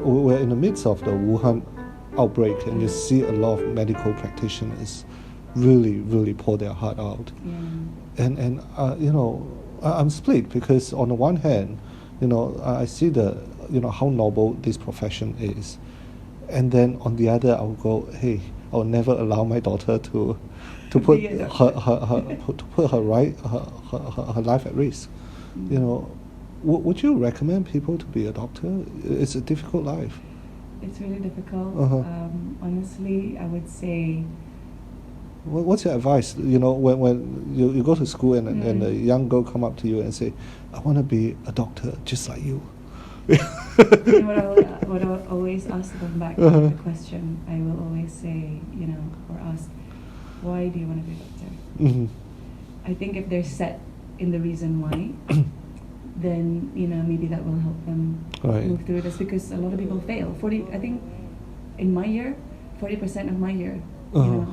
we're in the midst of the Wuhan outbreak, and you see a lot of medical practitioners really pour their heart out. Yeah. And I'm split, because on the one hand, I see how noble this profession is, and then on the other, I'll go, hey, I'll never allow my daughter to put her life at risk. Would you recommend people to be a doctor? It's a difficult life. It's really difficult. Uh-huh. Honestly, I would say. What's your advice? When you go to school and a young girl come up to you and say, I want to be a doctor just like you. What I will always ask them back to the question, I will always say, or ask, why do you want to be a doctor? Mm-hmm. I think if they're set in the reason why, then maybe that will help them move through this, because a lot of people fail. I think in my year, 40% of my year kind of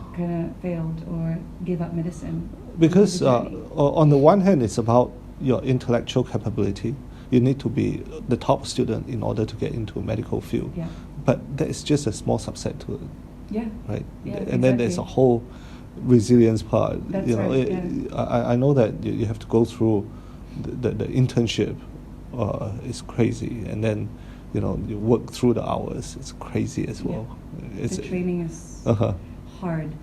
failed or gave up medicine. Because on the one hand, it's about your intellectual capability. You need to be the top student in order to get into a medical field. Yeah. But that is just a small subset to it. Yeah. Right? Yeah, and then there's a whole resilience part. That's right. I know that you have to go through the internship. Is crazy, and then you work through the hours. It's crazy as well. Yeah. The training is hard.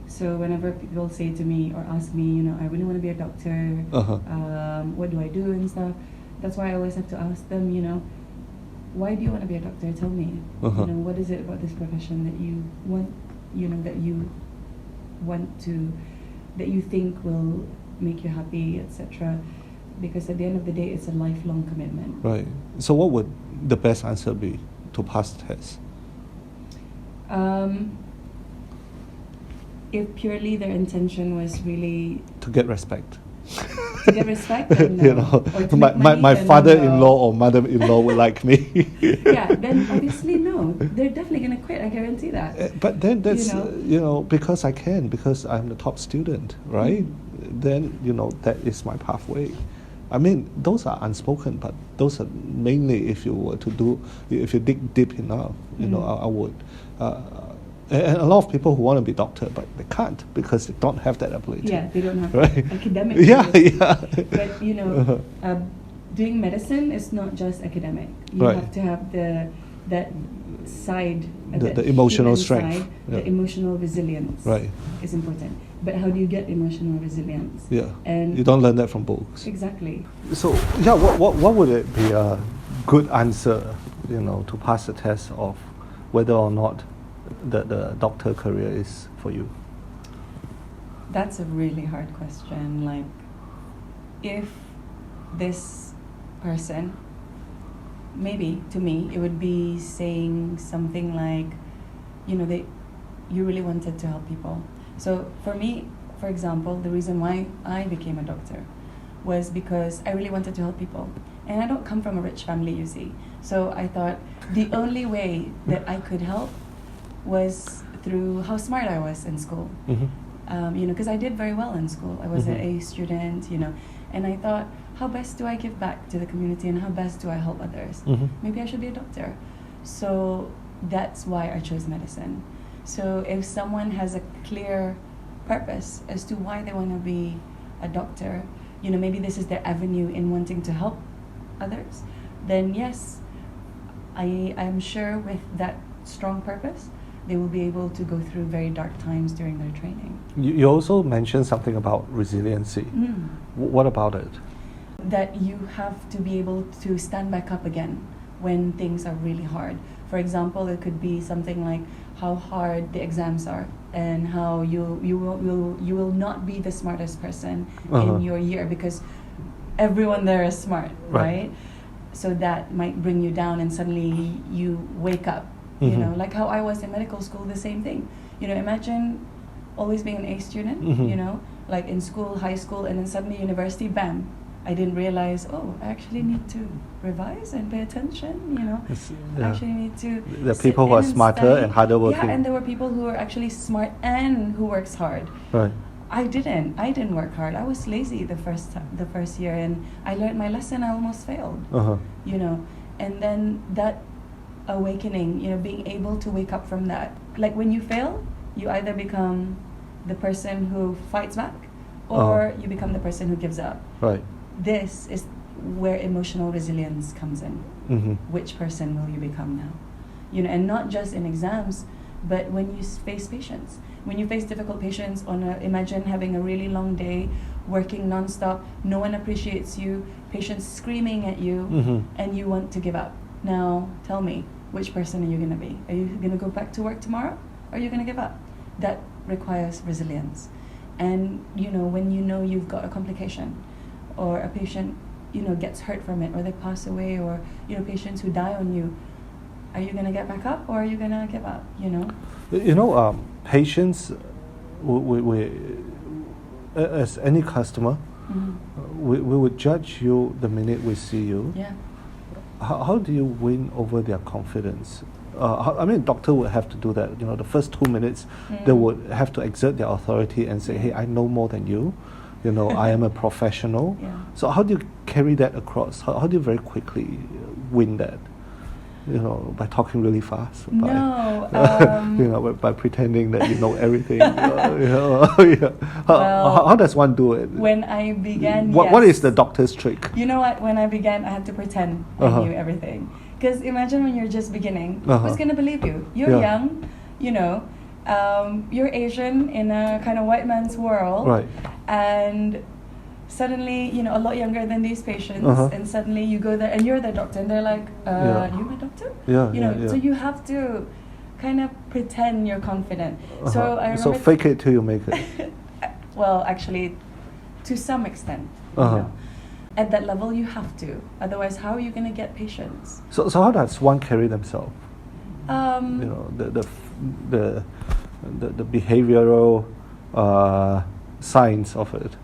So whenever people say to me or ask me, I really want to be a doctor. What do I do and stuff? That's why I always have to ask them, why do you want to be a doctor? Tell me. What is it about this profession that you want, that you think will make you happy, etc. Because at the end of the day, it's a lifelong commitment. Right. So what would the best answer be to pass the test? If purely their intention was really to get respect. To get respect, then no. Or to make money, my then father-in-law no. or mother-in-law would like me. Yeah, then obviously no. They're definitely going to quit, I guarantee that. But then that's, because I'm the top student, right? Then, that is my pathway. I mean, those are unspoken, but those are mainly if you dig deep enough, I would. And a lot of people who want to be doctor, but they can't because they don't have that ability. Yeah, they don't have academic. Yeah. But doing medicine is not just academic. You have to have that side, the emotional strength, side, the emotional resilience. Right, is important. But how do you get emotional resilience? Yeah, and you don't learn that from books. Exactly. So what would it be a good answer, to pass the test of whether or not the doctor career is for you? That's a really hard question. Like, if this person, maybe to me, it would be saying something like, you really wanted to help people. So for me, for example, the reason why I became a doctor was because I really wanted to help people. And I don't come from a rich family, you see. So I thought the only way that I could help was through how smart I was in school. Because I did very well in school. I was an A student, and I thought, how best do I give back to the community and how best do I help others? Maybe I should be a doctor. So that's why I chose medicine. So if someone has a clear purpose as to why they want to be a doctor, maybe this is their avenue in wanting to help others, then yes, I am sure with that strong purpose, they will be able to go through very dark times during their training. You also mentioned something about resiliency. What about it? That you have to be able to stand back up again when things are really hard. For example, it could be something like how hard the exams are and how you will not be the smartest person in your year because everyone there is smart, right? So that might bring you down and suddenly you wake up. Like how I was in medical school, the same thing. Imagine always being an A student, like in school, high school, and then suddenly university, bam. I didn't realize, I actually need to revise and pay attention, I actually need to the people who are smarter study. And harder working. Yeah, and there were people who are actually smart and who works hard. Right. I didn't work hard. I was lazy the first year, and I learned my lesson. I almost failed. And then that awakening, being able to wake up from that. Like when you fail, you either become the person who fights back or you become the person who gives up. Right. This is where emotional resilience comes in. Mm-hmm. Which person will you become now? And not just in exams, but when you face patients. When you face difficult patients imagine having a really long day, working non-stop, no one appreciates you, patients screaming at you, Mm-hmm. and you want to give up. Now, tell me, which person are you going to be? Are you going to go back to work tomorrow? Or are you going to give up? That requires resilience. And, when you've got a complication, or a patient, gets hurt from it, or they pass away, or, patients who die on you, are you going to get back up, or are you going to give up, Patients, we as any customer, Mm-hmm. we would judge you the minute we see you. Yeah. How do you win over their confidence? Doctor would have to do that. The first 2 minutes, they would have to exert their authority and say, "Hey, I know more than you. I am a professional." Yeah. So how do you carry that across? How do you very quickly win that? By talking really fast. No. By pretending that you know everything. Yeah. How does one do it? When I began, What is the doctor's trick? You know what? When I began, I had to pretend I knew everything. Because imagine when you're just beginning, who's going to believe you? You're young, you're Asian in a kind of white man's world. Right. And suddenly, a lot younger than these patients, and suddenly you go there and you're their doctor, and they're like, "You're my doctor?" Yeah. So you have to kind of pretend you're confident. So I remember. So fake it till you make it. Well, actually, to some extent, at that level you have to. Otherwise, how are you going to get patients? So how does one carry themselves? The behavioral signs of it.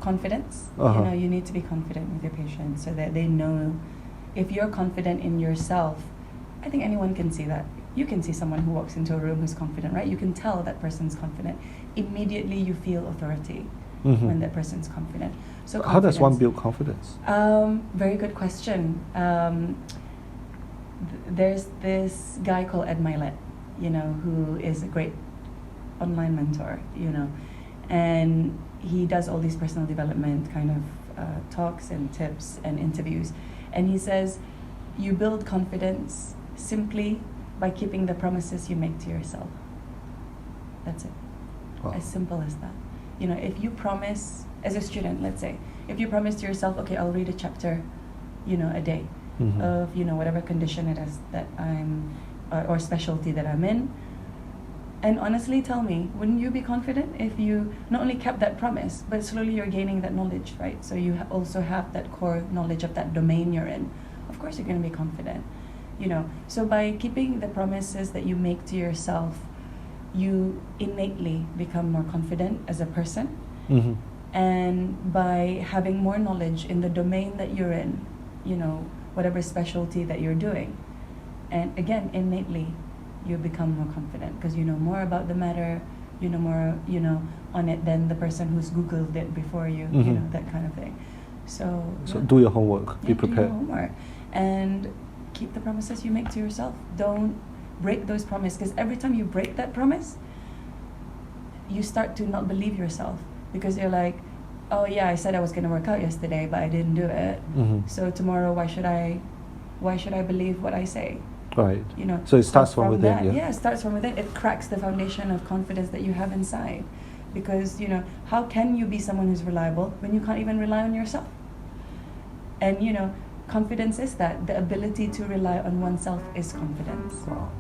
Confidence. You need to be confident with your patients so that they know. If you're confident in yourself, I think anyone can see that. You can see someone who walks into a room who's confident, right? You can tell that person's confident. Immediately you feel authority when that person's confident. So how does one build confidence? Very good question. There's this guy called Ed Milet, who is a great online mentor, and he does all these personal development kind of talks and tips and interviews. And he says, you build confidence simply by keeping the promises you make to yourself. That's it. Wow. As simple as that. If you promise, as a student, let's say, if you promise to yourself, okay, I'll read a chapter, a day of, whatever condition it is that I'm, or specialty that I'm in. And honestly, tell me, wouldn't you be confident if you not only kept that promise, but slowly you're gaining that knowledge, right? So you also have that core knowledge of that domain you're in. Of course you're going to be confident, So by keeping the promises that you make to yourself, you innately become more confident as a person. And by having more knowledge in the domain that you're in, whatever specialty that you're doing, and again, innately, you become more confident because you know more about the matter, you know more, on it than the person who's Googled it before you, that kind of thing. So do your homework, be prepared. Do your homework, and keep the promises you make to yourself. Don't break those promises, because every time you break that promise, you start to not believe yourself, because you're like, oh yeah, I said I was going to work out yesterday, but I didn't do it. So tomorrow, why should I believe what I say? Right. So it starts from within. That, it starts from within. It cracks the foundation of confidence that you have inside, because how can you be someone who's reliable when you can't even rely on yourself? And confidence is that the ability to rely on oneself is confidence. Wow.